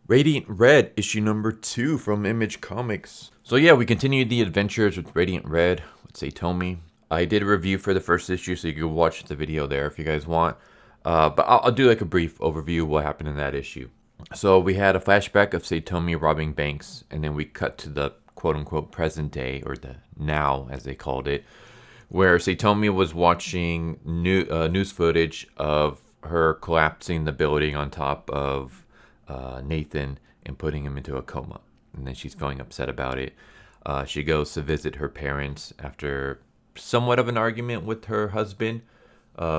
Radiant Red, issue number 2 from Image Comics. So yeah, we continued the adventures with Radiant Red with Satomi. I did a review for the first issue, so you can watch the video there if you guys want. But I'll do like a brief overview of what happened in that issue. So we had a flashback of Satomi robbing banks, and then we cut to the quote-unquote present day, or the now as they called it, where Satomi was watching news footage of her collapsing the building on top of Nathan and putting him into a coma. And then she's feeling upset about it. She goes to visit her parents after somewhat of an argument with her husband,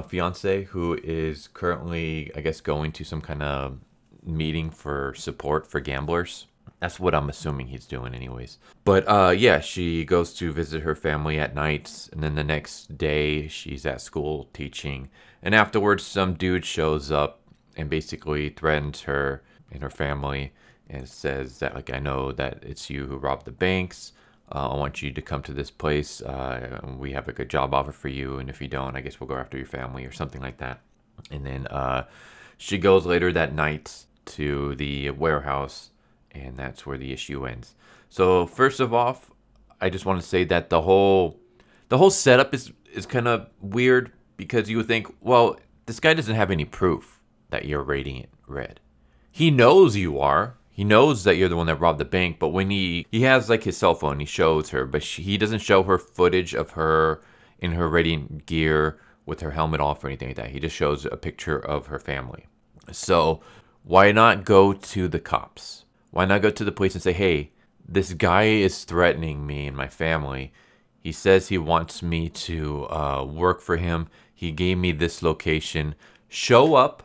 fiance, who is currently, I guess, going to some kind of meeting for support for gamblers. That's what I'm assuming he's doing anyways. But yeah, she goes to visit her family at night, and then the next day she's at school teaching. And afterwards some dude shows up and basically threatens her and her family and says that, like, I know that it's you who robbed the banks. I want you to come to this place. We have a good job offer for you, and if you don't, I guess we'll go after your family or something like that. And then she goes later that night to the warehouse, and that's where the issue ends. So first of all, I just want to say that the whole setup is kind of weird, because you would think, well, this guy doesn't have any proof that you're Radiant Red. He knows you are. He knows that you're the one that robbed the bank, but when he has like his cell phone, he shows her, but he doesn't show her footage of her in her Radiant gear with her helmet off or anything like that. He just shows a picture of her family. So why not go to the cops? Why not go to the police and say, hey, this guy is threatening me and my family. He says he wants me to work for him. He gave me this location. Show up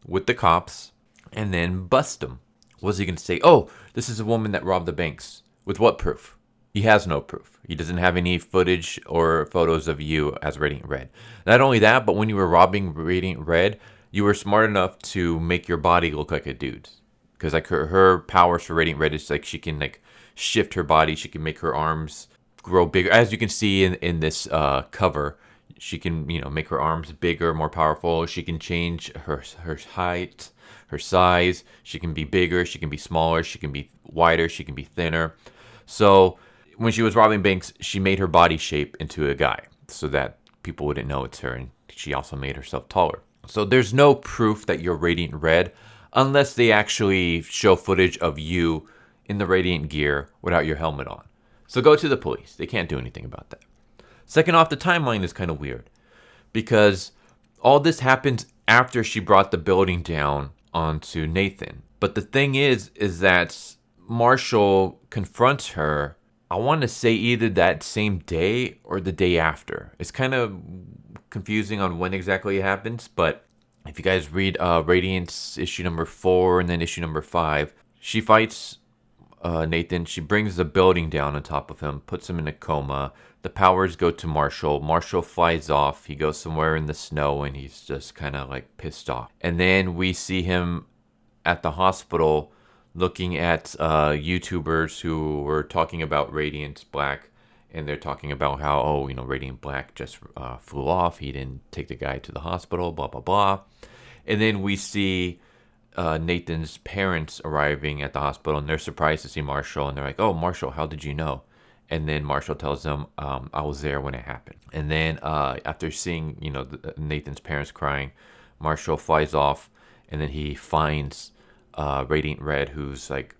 with the cops and then bust him. What's he going to say? Oh, this is a woman that robbed the banks. With what proof? He has no proof. He doesn't have any footage or photos of you as Radiant Red. Not only that, but when you were robbing Radiant Red, you were smart enough to make your body look like a dude's. Because like her powers for Radiant Red is like she can like shift her body. She can make her arms grow bigger. As you can see in this cover, she can, make her arms bigger, more powerful. She can change her height, her size. She can be bigger. She can be smaller. She can be wider. She can be thinner. So when she was robbing banks, she made her body shape into a guy so that people wouldn't know it's her. And she also made herself taller. So there's no proof that you're Radiant Red unless they actually show footage of you in the Radiant gear without your helmet on. So go to the police. They can't do anything about that. Second off, the timeline is kind of weird because all this happens after she brought the building down onto Nathan. But the thing is that Marshall confronts her, I want to say either that same day or the day after. It's kind of confusing on when exactly it happens, but if you guys read Radiance issue number 4 and then issue number 5, she fights Nathan. She brings the building down on top of him, puts him in a coma. The powers go to Marshall. Marshall flies off. He goes somewhere in the snow and he's just kind of like pissed off. And then we see him at the hospital looking at YouTubers who were talking about Radiant Black. And they're talking about how, Radiant Black just flew off. He didn't take the guy to the hospital, blah, blah, blah. And then we see Nathan's parents arriving at the hospital, and they're surprised to see Marshall. And they're like, oh, Marshall, how did you know? And then Marshall tells them, I was there when it happened. And then after seeing, Nathan's parents crying, Marshall flies off. And then he finds Radiant Red, who's like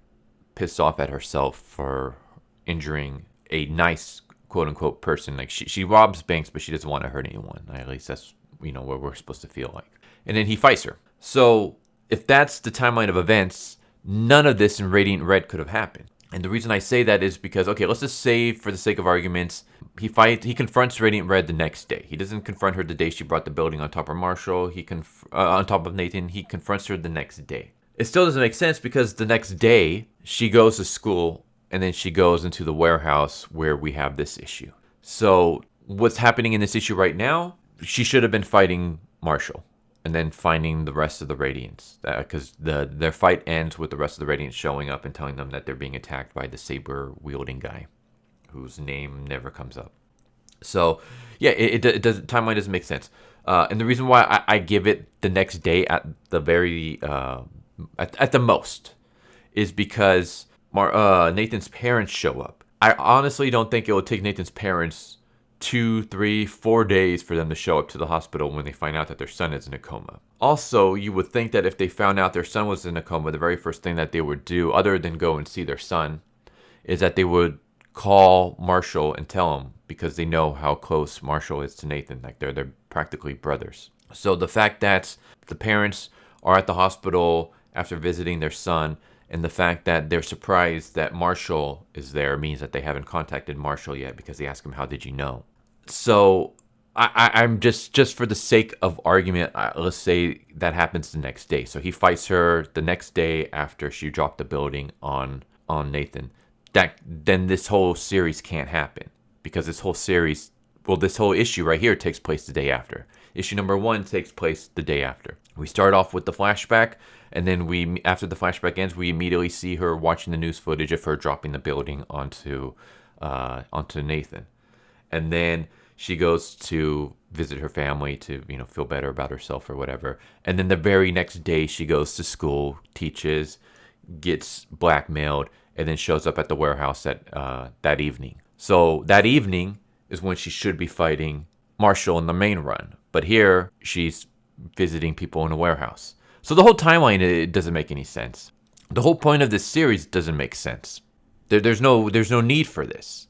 pissed off at herself for injuring a nice quote-unquote person. Like she robs banks, but she doesn't want to hurt anyone. At least that's what we're supposed to feel like. And then he fights her. So if that's the timeline of events, none of this in Radiant Red could have happened. And the reason I say that is because, okay, let's just say for the sake of arguments, he confronts Radiant Red the next day. He doesn't confront her the day she brought the building on top of Marshall. On top of Nathan. He confronts her the next day. It still doesn't make sense because the next day she goes to school. And then she goes into the warehouse where we have this issue. So what's happening in this issue right now? She should have been fighting Marshall and then finding the rest of the Radiants. Because their fight ends with the rest of the Radiants showing up and telling them that they're being attacked by the saber-wielding guy whose name never comes up. So, yeah, timeline doesn't make sense. And the reason why I give it the next day at the very, at the most, is because Nathan's parents show up. I honestly don't think it will take Nathan's parents 2, 3, 4 days for them to show up to the hospital when they find out that their son is in a coma. Also, you would think that if they found out their son was in a coma, the very first thing that they would do, other than go and see their son, is that they would call Marshall and tell him, because they know how close Marshall is to Nathan. Like they're practically brothers. So the fact that the parents are at the hospital after visiting their son, and the fact that they're surprised that Marshall is there, means that they haven't contacted Marshall yet, because they ask him, how did you know? So I'm just for the sake of argument, let's say that happens the next day. So he fights her the next day after she dropped the building on Nathan. Then this whole series can't happen, because this whole issue right here takes place the day after. Issue number 1 takes place the day after. We start off with the flashback, and then after the flashback ends, we immediately see her watching the news footage of her dropping the building onto Nathan. And then she goes to visit her family to, feel better about herself or whatever. And then the very next day, she goes to school, teaches, gets blackmailed, and then shows up at the warehouse that evening. So that evening is when she should be fighting Marshall in the main run. But here, she's visiting people in a warehouse. So the whole timeline, it doesn't make any sense. The whole point of this series doesn't make sense. There's no need for this.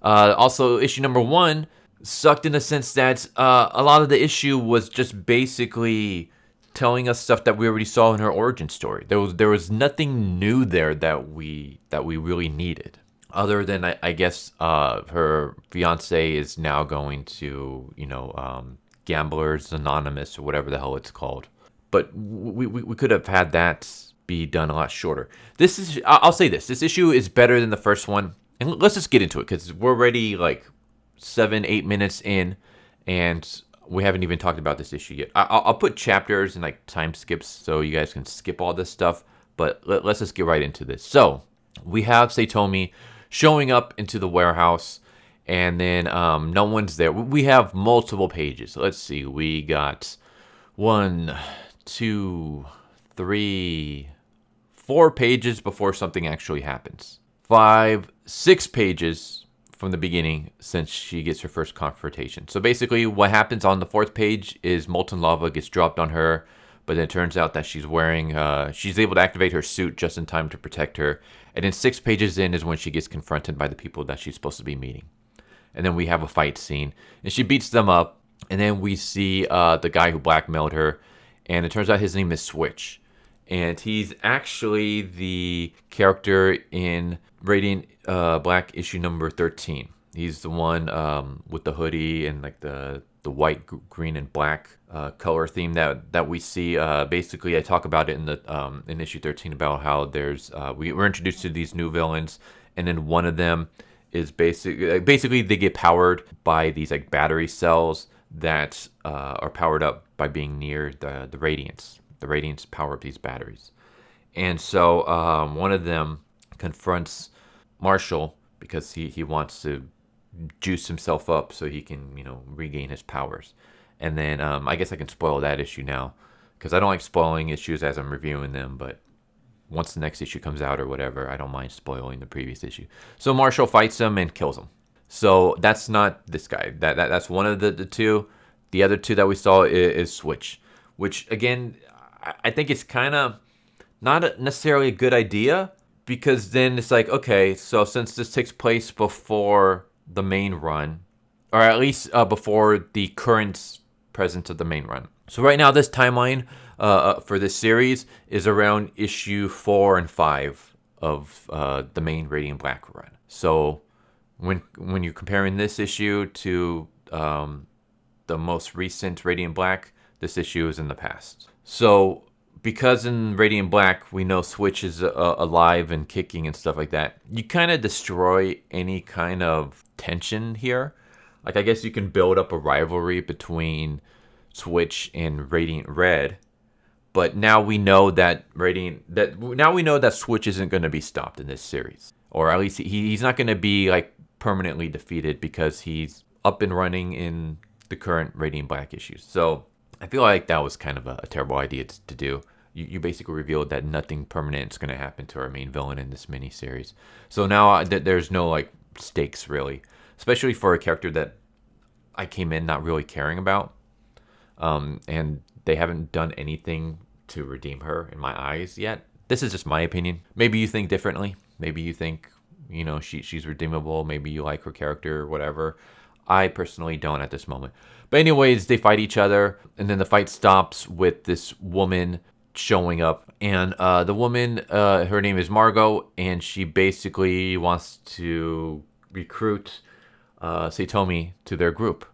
Also, issue number 1 sucked in the sense that a lot of the issue was just basically telling us stuff that we already saw in her origin story. There was nothing new there that we really needed, other than I guess her fiance is now going to Gamblers Anonymous or whatever the hell it's called. But we could have had that be done a lot shorter. I'll say this issue is better than the first one. And let's just get into it, because we're already like 7-8 minutes in, and we haven't even talked about this issue yet. I'll put chapters and like time skips so you guys can skip all this stuff, but let's just get right into this. So we have Satomi showing up into the warehouse, and then no one's there. We have multiple pages. Let's see. We got 1, 2, 3, 4 pages before something actually happens. 5, 6 pages from the beginning since she gets her first confrontation. So basically what happens on the 4th page is molten lava gets dropped on her, but then it turns out that she's able to activate her suit just in time to protect her. And then 6 pages in is when she gets confronted by the people that she's supposed to be meeting. And then we have a fight scene, and she beats them up. And then we see the guy who blackmailed her, and it turns out his name is Switch. And he's actually the character in Radiant Black issue number 13. He's the one with the hoodie and like the white, green, and black color theme that we see. Basically, I talk about it in issue 13 about how we're introduced to these new villains, and then one of them is basically they get powered by these like battery cells that are powered up by being near the Radiants. The Radiants power up these batteries. And so one of them confronts Marshall because he wants to juice himself up so he can, regain his powers. And then I guess I can spoil that issue now, because I don't like spoiling issues as I'm reviewing them, but once the next issue comes out or whatever, I don't mind spoiling the previous issue. So Marshall fights him and kills him. So that's not this guy. That's one of the two. The other two that we saw is Switch, which again, I think it's kind of not necessarily a good idea, because then it's like, okay, so since this takes place before the main run, or at least before the current presence of the main run. So right now, this timeline for this series is around issue 4 and 5 of the main Radiant Black run. So when you're comparing this issue to the most recent Radiant Black, this issue is in the past. So because in Radiant Black, we know Switch is alive and kicking and stuff like that, you kind of destroy any kind of tension here. Like, I guess you can build up a rivalry between Switch and Radiant Red, but now we know that Switch isn't going to be stopped in this series, or at least he's not going to be like permanently defeated, because he's up and running in the current Radiant Black issues. So I feel like that was kind of a terrible idea to do. you basically revealed that nothing permanent is going to happen to our main villain in this miniseries. So now there's no like stakes really, especially for a character that I came in not really caring about, and they haven't done anything to redeem her in my eyes yet. This is just my opinion. Maybe you think differently. Maybe you think, you know, she's redeemable. Maybe you like her character or whatever. I personally don't at this moment. But anyways, they fight each other, and then the fight stops with this woman showing up. And the woman, her name is Margot, and she basically wants to recruit Satomi to their group.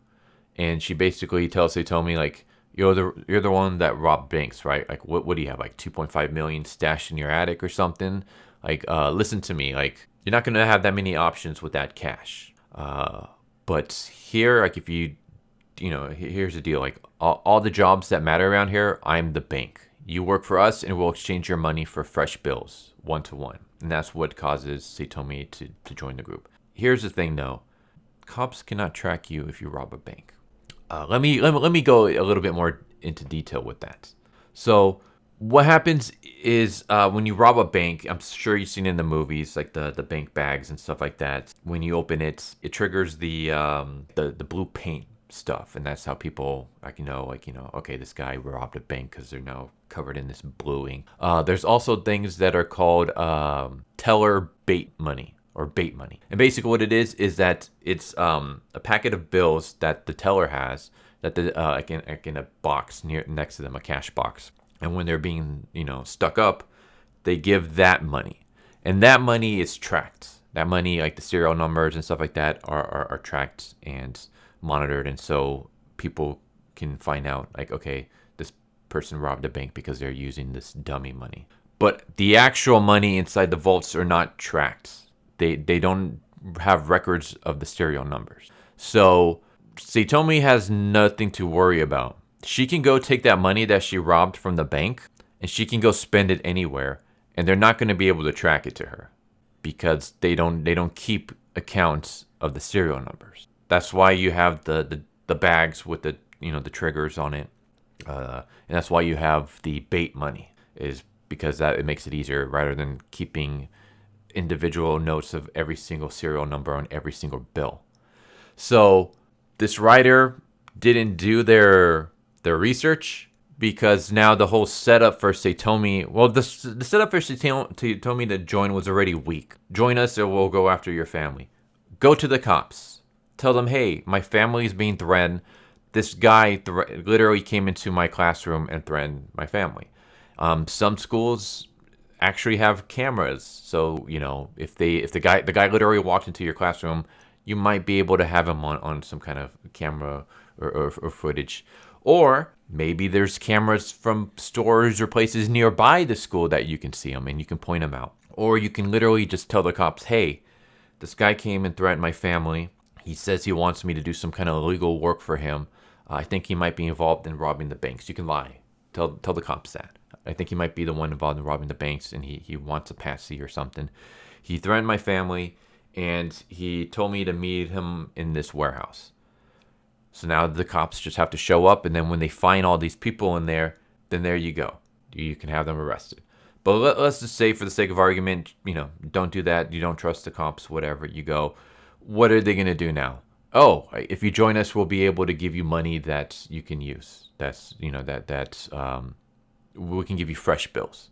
And she basically tells Satomi, like, you're the one that robbed banks, right? Like, what do you have, like 2.5 million stashed in your attic or something? Like, listen to me, like, you're not gonna have that many options with that cash. But here, like, if you know, here's the deal. Like, all the jobs that matter around here, I'm the bank. You work for us, and we'll exchange your money for fresh bills, 1-to-1. And that's what causes Satomi to join the group. Here's the thing, though. Cops cannot track you if you rob a bank. Let me go a little bit more into detail with that. So what happens is when you rob a bank, I'm sure you've seen in the movies, like the bank bags and stuff like that. When you open it, it triggers the blue paint stuff, and that's how people know, okay, this guy robbed a bank because they're now covered in this blue ink. There's also things that are called teller bait money. Or bait money. And basically what it is that it's a packet of bills that the teller has that like in a box next to them, a cash box. And when they're being, stuck up, they give that money. And that money is tracked. That money, like the serial numbers and stuff like that, are tracked and monitored. And so people can find out, like, okay, this person robbed a bank because they're using this dummy money. But the actual money inside the vaults are not tracked. They don't have records of the serial numbers. So Satomi has nothing to worry about. She can go take that money that she robbed from the bank, and she can go spend it anywhere, and they're not going to be able to track it to her because they don't keep accounts of the serial numbers. That's why you have the bags with the the triggers on it, and that's why you have the bait money, is because that it makes it easier rather than keeping individual notes of every single serial number on every single bill. So this writer didn't do their research, because now the whole setup for Satomi, the setup for Satomi to join was already weak. Join us or we'll go after your family. Go to the cops. Tell them, hey, my family is being threatened. This guy literally came into my classroom and threatened my family. Some schools actually have cameras, so if the guy literally walked into your classroom, you might be able to have him on some kind of camera or footage. Or maybe there's cameras from stores or places nearby the school that you can see him and you can point him out. Or you can literally just tell the cops, hey, this guy came and threatened my family. He says he wants me to do some kind of illegal work for him. I think he might be involved in robbing the banks. You can lie. Tell the cops that. I think he might be the one involved in robbing the banks, and he wants a patsy or something. He threatened my family, and he told me to meet him in this warehouse. So now the cops just have to show up, and then when they find all these people in there, then there you go. You can have them arrested. But let's just say, for the sake of argument, don't do that. You don't trust the cops, whatever. You go, what are they going to do now? Oh, if you join us, we'll be able to give you money that you can use. That's, we can give you fresh bills.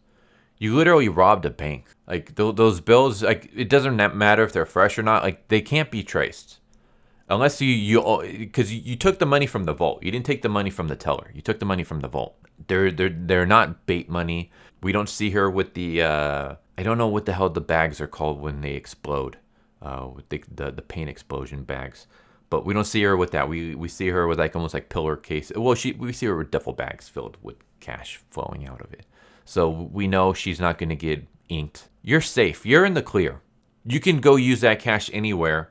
You literally robbed a bank. Like, those bills, like, it doesn't matter if they're fresh or not. Like, they can't be traced. Unless because you took the money from the vault. You didn't take the money from the teller. You took the money from the vault. They're not bait money. We don't see her with the, I don't know what the hell the bags are called when they explode. With the paint explosion bags. But we don't see her with that. We see her with almost like pillar case. Well, we see her with duffel bags filled with cash flowing out of it. So we know she's not going to get inked. You're safe. You're in the clear. You can go use that cash anywhere.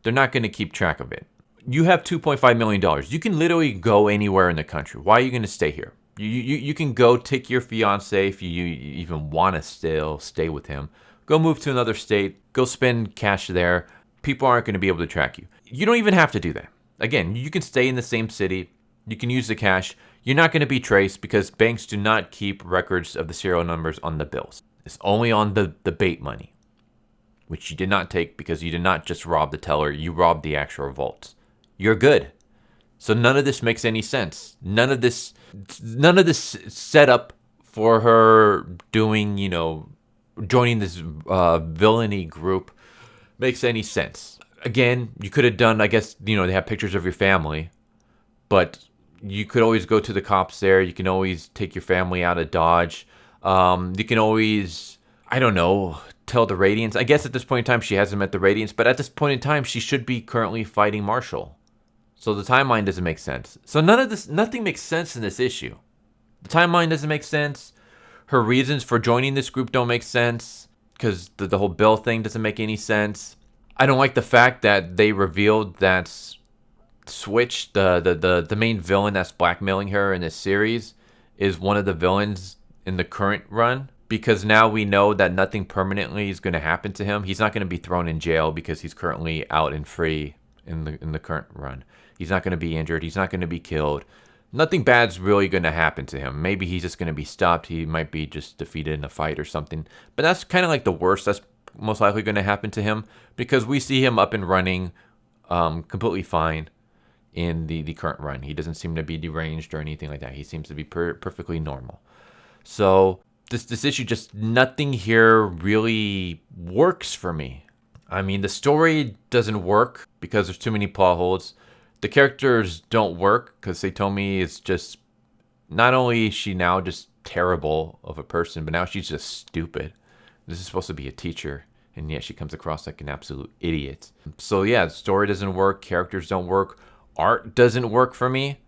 They're not going to keep track of it. You have $2.5 million. You can literally go anywhere in the country. Why are you going to stay here? You can go take your fiancé if you even want to still stay with him. Go move to another state. Go spend cash there. People aren't going to be able to track you. You don't even have to do that. Again, you can stay in the same city. You can use the cash. you're not going to be traced because banks do not keep records of the serial numbers on the bills. It's only on the bait money, which you did not take because you did not just rob the teller, you robbed the actual vaults. You're good. So none of this makes any sense. None of this setup for her doing, joining this villainy group makes any sense. Again, you could have done, I guess, they have pictures of your family, but you could always go to the cops there. You can always take your family out of Dodge. You can always, I don't know, tell the Radiants. I guess at this point in time, she hasn't met the Radiants, but at this point in time, she should be currently fighting Marshall. So the timeline doesn't make sense. So nothing makes sense in this issue. The timeline doesn't make sense. Her reasons for joining this group don't make sense because the whole bill thing doesn't make any sense. I don't like the fact that they revealed that Switch, the main villain that's blackmailing her in this series, is one of the villains in the current run, because now we know that nothing permanently is going to happen to him. He's not going to be thrown in jail because he's currently out and free in the current run. He's not going to be injured. He's not going to be killed. Nothing bad's really going to happen to him. Maybe he's just going to be stopped. He might be just defeated in a fight or something. But that's kind of like the worst that's most likely going to happen to him, because we see him up and running completely fine in the current run. He doesn't seem to be deranged or anything like that. He seems to be perfectly normal. So this issue, just nothing here really works for me. I mean, the story doesn't work because there's too many plot holes. The characters don't work because Satomi is just, not only is she now just terrible of a person, but now she's just stupid. This is supposed to be a teacher, and yet she comes across like an absolute idiot. So yeah, the story doesn't work, characters don't work, art doesn't work for me.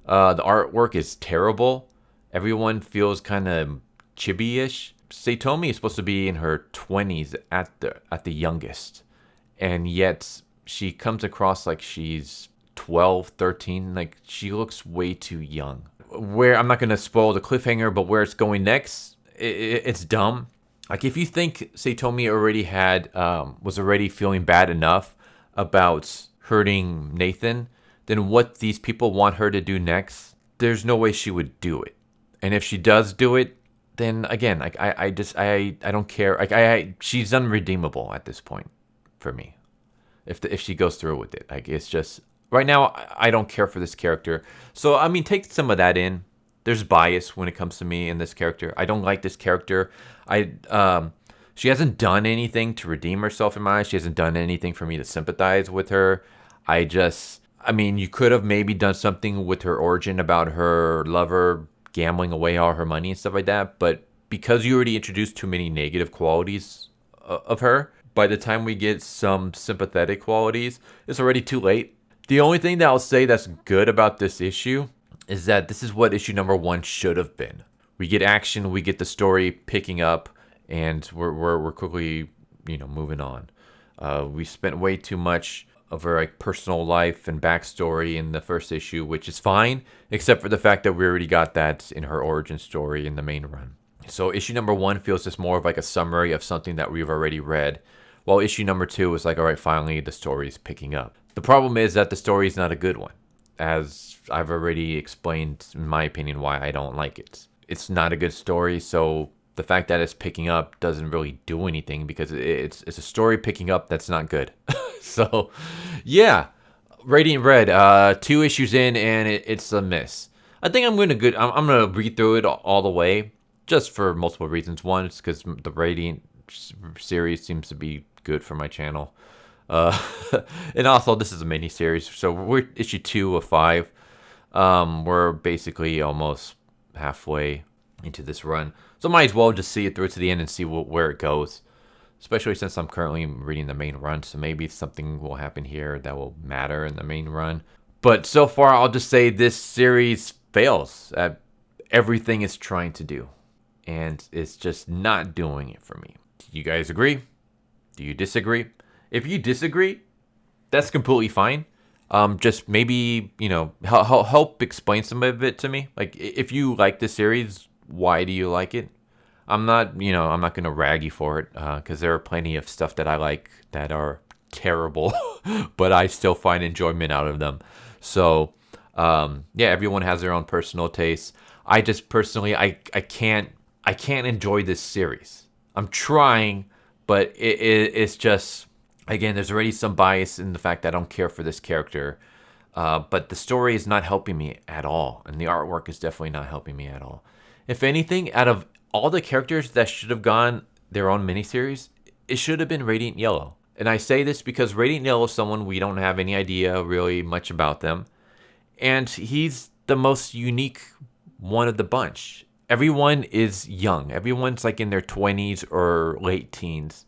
The artwork is terrible. Everyone feels kind of chibi-ish. Satomi is supposed to be in her 20s at the youngest, and yet she comes across like she's 12, 13. Like, she looks way too young. Where, I'm not going to spoil the cliffhanger, but where it's going next, it's dumb. Like, if you think Satomi was already feeling bad enough about hurting Nathan, then what these people want her to do next, there's no way she would do it. And if she does do it, then again, like, I don't care. Like, she's unredeemable at this point for me. If she goes through with it, like, it's just right now, I don't care for this character. So I mean, take some of that in. There's bias when it comes to me in this character. I don't like this character. She hasn't done anything to redeem herself in my eyes. She hasn't done anything for me to sympathize with her. I mean, you could have maybe done something with her origin about her lover gambling away all her money and stuff like that. But because you already introduced too many negative qualities of her, by the time we get some sympathetic qualities, it's already too late. The only thing that I'll say that's good about this issue is that this is what issue number 1 should have been. We get action, we get the story picking up, and we're quickly, moving on. We spent way too much of her personal life and backstory in the first issue, which is fine, except for the fact that we already got that in her origin story in the main run. So issue number 1 feels just more of like a summary of something that we've already read, while issue number 2 is like, all right, finally the story's picking up. The problem is that the story is not a good one, as I've already explained, in my opinion, why I don't like it. It's not a good story, so the fact that it's picking up doesn't really do anything, because it's a story picking up that's not good. So, yeah, Radiant Red, 2 issues in, and it's a miss. I think I'm gonna read through it all the way, just for multiple reasons. One, it's because the Radiant series seems to be good for my channel. And also, this is a mini series, so we're issue 2 of 5. We're basically almost halfway into this run, so might as well just see it through to the end and see where it goes. Especially since I'm currently reading the main run, so maybe something will happen here that will matter in the main run. But so far, I'll just say this series fails at everything it's trying to do, and it's just not doing it for me. Do you guys agree? Do you disagree? If you disagree, that's completely fine. Just maybe, help explain some of it to me. Like, if you like this series, why do you like it? I'm not going to rag you for it, because there are plenty of stuff that I like that are terrible, but I still find enjoyment out of them. So, Yeah, everyone has their own personal taste. I just personally, I can't enjoy this series. I'm trying, but it's just, again, there's already some bias in the fact that I don't care for this character. But the story is not helping me at all, and the artwork is definitely not helping me at all. If anything, out of all the characters that should have gone their own miniseries, it should have been Radiant Yellow. And I say this because Radiant Yellow is someone we don't have any idea really much about them. And he's the most unique one of the bunch. Everyone is young. Everyone's like in their 20s or late teens.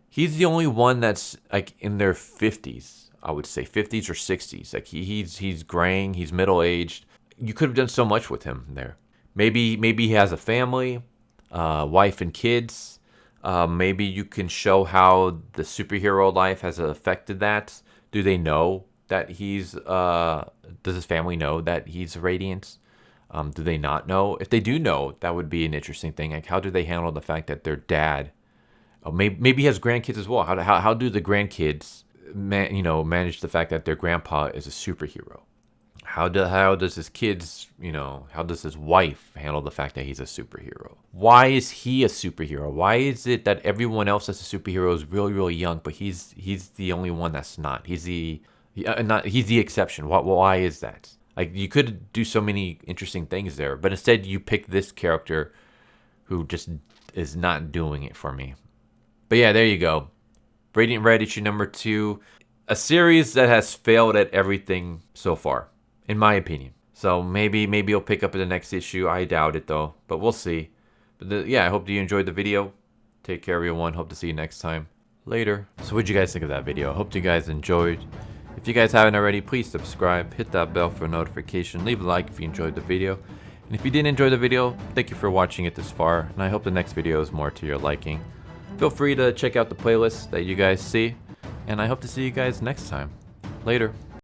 He's the only one that's like in their 50s, I would say 50s or 60s. Like he's graying, he's middle-aged. You could have done so much with him there. Maybe he has a family, wife and kids. Maybe you can show how the superhero life has affected that. Do they know that he's does his family know that he's Radiant? Do they not know? If they do know, that would be an interesting thing. Like, how do they handle the fact that their dad, maybe he has grandkids as well? How do the grandkids, manage the fact that their grandpa is a superhero? How does his kids, how does his wife handle the fact that he's a superhero? Why is he a superhero? Why is it that everyone else that's a superhero is really, really young, but he's the only one that's not? He's the exception. Why is that? Like, you could do so many interesting things there, but instead you pick this character who just is not doing it for me. But yeah, there you go. Radiant Red issue number 2, a series that has failed at everything so far, in my opinion. So maybe you'll pick up in the next issue. I doubt it though, but we'll see. But yeah, I hope that you enjoyed the video. Take care, everyone. Hope to see you next time. Later. So what'd you guys think of that video? I hope you guys enjoyed. If you guys haven't already, please subscribe, hit that bell for a notification, leave a like if you enjoyed the video. And if you didn't enjoy the video, thank you for watching it this far, and I hope the next video is more to your liking. Feel free to check out the playlist that you guys see, and I hope to see you guys next time. Later.